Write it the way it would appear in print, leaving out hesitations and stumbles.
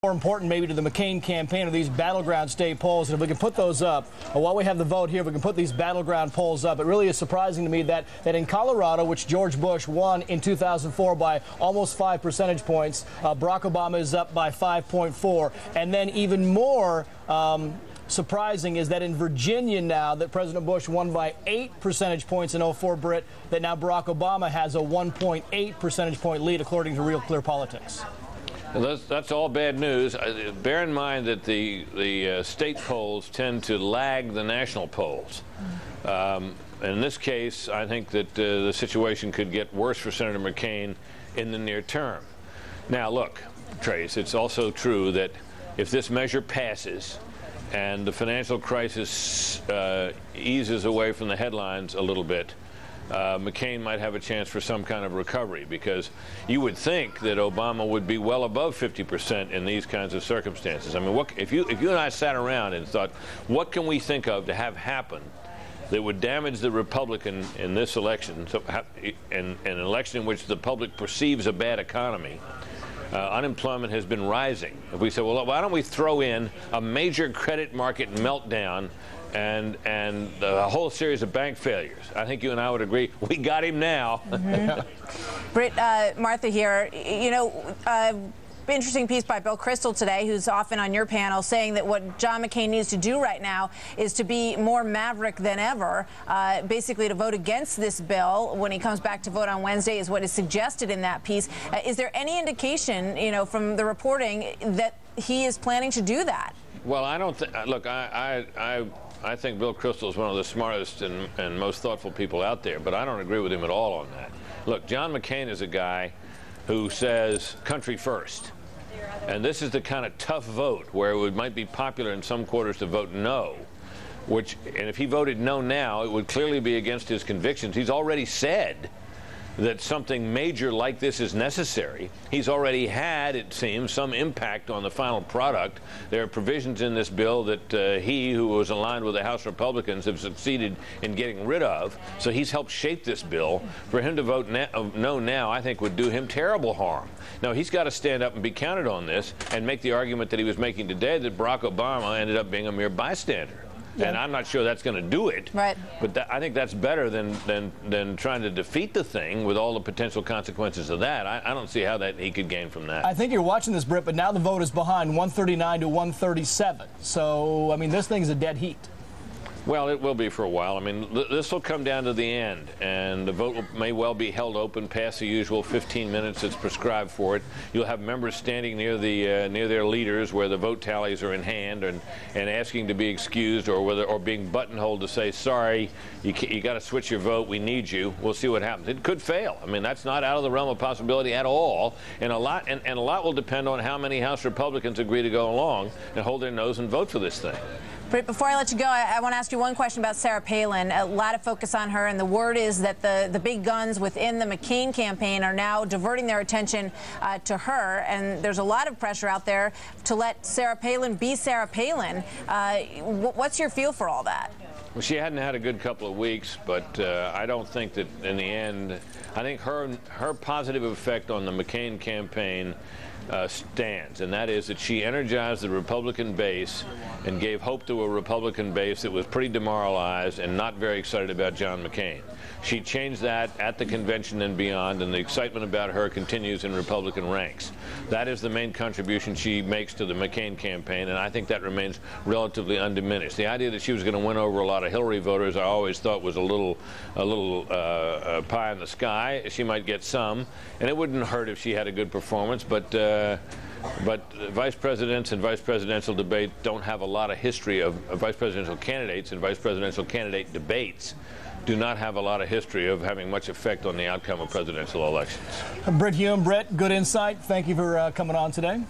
More important maybe to the McCain campaign are these battleground state polls. And if we can put those up, while we have the vote here, if we can put these battleground polls up, it really is surprising to me that in Colorado, which George Bush won in 2004 by almost 5 percentage points, Barack Obama is up by 5.4. And then even more surprising is that in Virginia now that President Bush won by 8 percentage points in 04, Britt, that now Barack Obama has a 1.8 percentage point lead according to Real Clear Politics. Well, that's all bad news. Bear in mind that the state polls tend to lag the national polls. In this case, I think that the situation could get worse for Senator McCain in the near term. Now, look, Trace, it's also true that if this measure passes and the financial crisis eases away from the headlines a little bit, McCain might have a chance for some kind of recovery, because you would think that Obama would be well above 50% in these kinds of circumstances. I mean, if you and I sat around and thought, what can we think of to have happen that would damage the Republican in this election, in an election in which the public perceives a bad economy? Unemployment has been rising. If we say, well, why don't we throw in a major credit market meltdown and a whole series of bank failures? I think you and I would agree we got him now. Mm-hmm. Britt, Martha here. You know, interesting piece by Bill Kristol today, who's often on your panel, saying that what John McCain needs to do right now is to be more maverick than ever, basically to vote against this bill when he comes back to vote on Wednesday, is what is suggested in that piece. Is there any indication, you know, from the reporting that he is planning to do that? Well, I don't think. Look, I think Bill Kristol is one of the smartest and most thoughtful people out there, but I don't agree with him at all on that. Look, John McCain is a guy who says country first. And this is the kind of tough vote where it might be popular in some quarters to vote no, and if he voted no now, it would clearly be against his convictions. He's already said that something major like this is necessary. He's already had, it seems, some impact on the final product. There are provisions in this bill that he, who was aligned with the House Republicans, have succeeded in getting rid of. So he's helped shape this bill. For him to vote no now, I think, would do him terrible harm. Now, he's got to stand up and be counted on this and make the argument that he was making today, that Barack Obama ended up being a mere bystander. Yeah. And I'm not sure that's going to do it. Right. But I think that's better than trying to defeat the thing with all the potential consequences of that. I don't see how that he could gain from that. I think you're watching this, Britt, but now the vote is behind 139 to 137. So, I mean, this thing's a dead heat. Well, it will be for a while. I mean, this will come down to the end, and the vote may well be held open past the usual 15 minutes that's prescribed for it. You'll have members standing near their leaders where the vote tallies are in hand and asking to be excused, or being buttonholed to say, sorry, you got to switch your vote, we need you. We'll see what happens. It could fail. I mean, that's not out of the realm of possibility at all, and a lot will depend on how many House Republicans agree to go along and hold their nose and vote for this thing. But before I let you go, I want to ask you one question about Sarah Palin. A lot of focus on her, and the word is that the big guns within the McCain campaign are now diverting their attention to her, and there's a lot of pressure out there to let Sarah Palin be Sarah Palin. What's your feel for all that? Well, she hadn't had a good couple of weeks, but I don't think that in the end, I think her positive effect on the McCain campaign stands, and that is that she energized the Republican base and gave hope to a Republican base that was pretty demoralized and not very excited about John McCain. She changed that at the convention and beyond, and the excitement about her continues in Republican ranks. That is the main contribution she makes to the McCain campaign, and I think that remains relatively undiminished. The idea that she was going to win over a lot of Hillary voters, I always thought was a little pie in the sky. She might get some, and it wouldn't hurt if she had a good performance, but vice presidents and vice presidential debate don't have a lot of history of vice presidential candidates, and vice presidential candidate debates do not have a lot of history of having much effect on the outcome of presidential elections. Britt Hume, Britt, good insight. Thank you for coming on today.